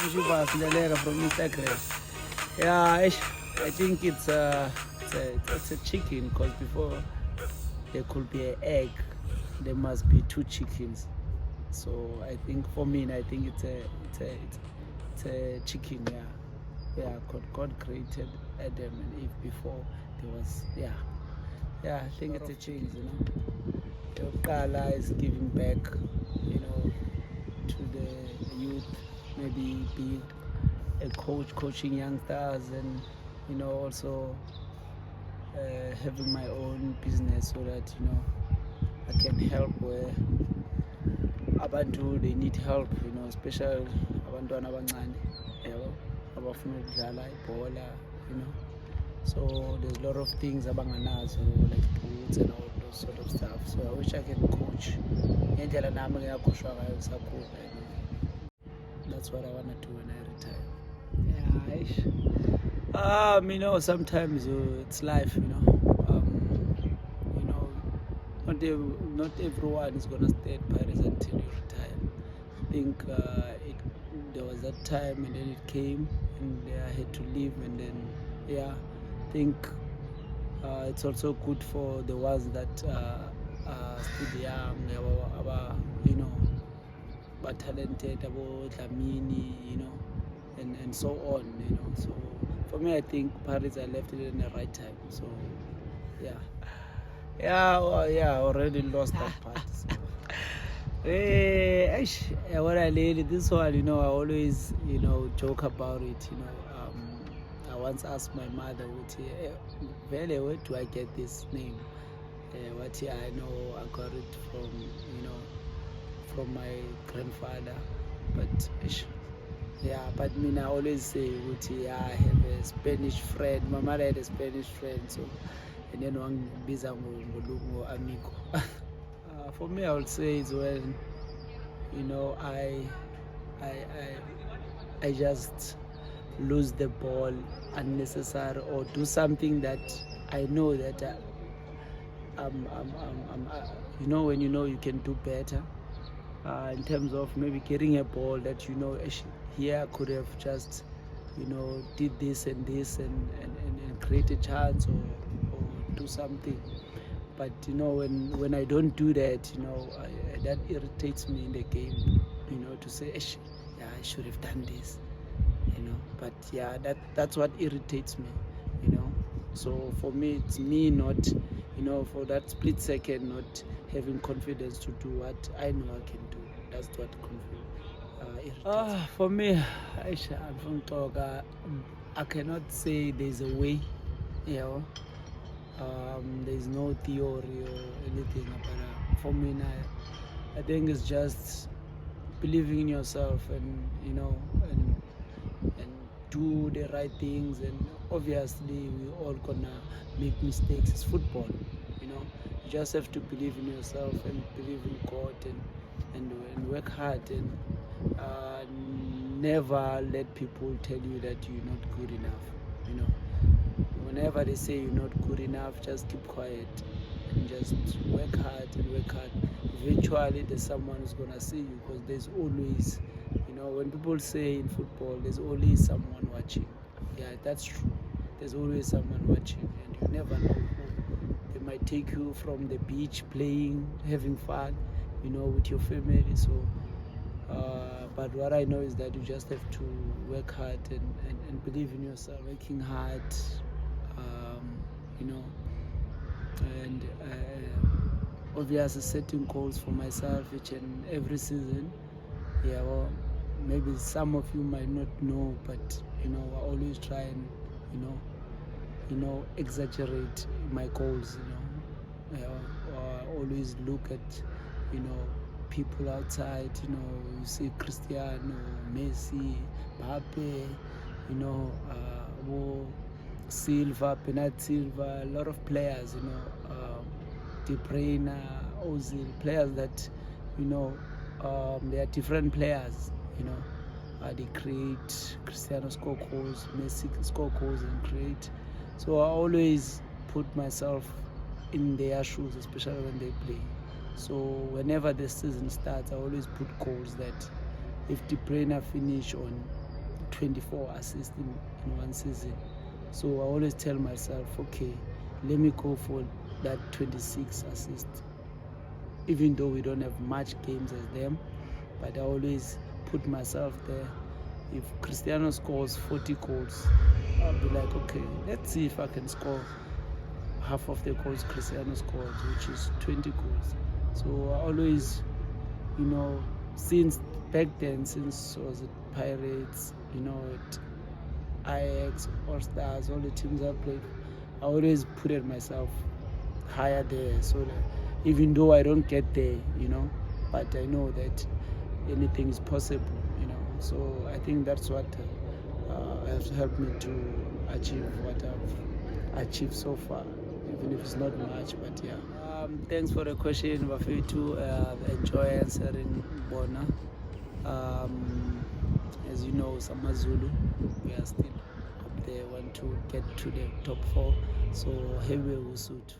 from Instagram. Yeah, I think it's a chicken because before there could be an egg, there must be two chickens. So I think for me, I think it's a chicken. Yeah. God created Adam and Eve before there was I think it's a chicken. Your Kala is giving back, to the youth, maybe be a coach coaching youngsters, and also having my own business so that I can help where abantu they need help, especially abantwana abancane yabo abafuna ukudlala ibhola, so there's a lot of things abanganazo like boots and all those sort of stuff, so I wish I can coach ngendlela nami ngiyacoshwa ngayo ngisakhula. That's what I want to do when I retire. Sometimes it's life, not everyone is gonna stay at Paris until you retire. I think there was that time and then it came and I had to leave, and then I think it's also good for the ones that are still young, but talented, about Dlamini, and so on, so for me I think Paris I left it in the right time, so I already lost that part. So. What I did, this one, I always, joke about it, I once asked my mother, where do I get this name? I know I got it from my grandfather, but but I always say, I have a Spanish friend. My mother had a Spanish friend, so and then one bizango amigo. For me, I would say it's when I just lose the ball unnecessary or do something that I know that when you can do better. In terms of maybe getting a ball that here I could have just did this and this and create a chance or do something, but when I don't do that, that irritates me in the game, to say I should have done this, but that's what irritates me, so for me it's me not for that split second not having confidence to do what I know I can do. That's what irritates. For me, I'm from Toga. I cannot say there's a way, there's no theory or anything, but for me now, I think it's just believing in yourself and and do the right things, and obviously we all gonna make mistakes. It's football, you just have to believe in yourself and believe in God and work hard, and never let people tell you that you're not good enough. Whenever they say you're not good enough, just keep quiet and just work hard. Eventually there's someone who's gonna see you, because there's always, when people say in football there's always someone watching. That's true. There's always someone watching, and you never know who. They might take you from the beach playing, having fun, with your family. So but what I know is that you just have to work hard and believe in yourself, working hard, and obviously setting goals for myself each and every season. Well, maybe some of you might not know, but I always try and exaggerate my goals. I always look at people outside. You see Cristiano, Messi, Mbappe, Silva, Bernard Silva, a lot of players, De Bruyne, Ozil, players that, they are different players, they create, Cristiano score goals, Messi score goals and create. So I always put myself in their shoes, especially when they play. So whenever the season starts, I always put goals that if De Bruyne finish on 24 assists in one season. So I always tell myself, okay, let me go for that 26 assists. Even though we don't have much games as them, but I always put myself there. If Cristiano scores 40 goals, I'll be like, okay, let's see if I can score half of the goals Cristiano scored, which is 20 goals. So I always, since back then, since was it Pirates, at Ajax, All Stars, all the teams I played, I always put it myself higher there, so that even though I don't get there, but I know that anything is possible, So I think that's what has helped me to achieve what I've achieved so far, even if it's not much, but yeah. Thanks for the question, Bafetu. Enjoy answering Bona. As you know, it's AmaZulu. We are still up there, want to get to the top 4. So, heavy Usuthu.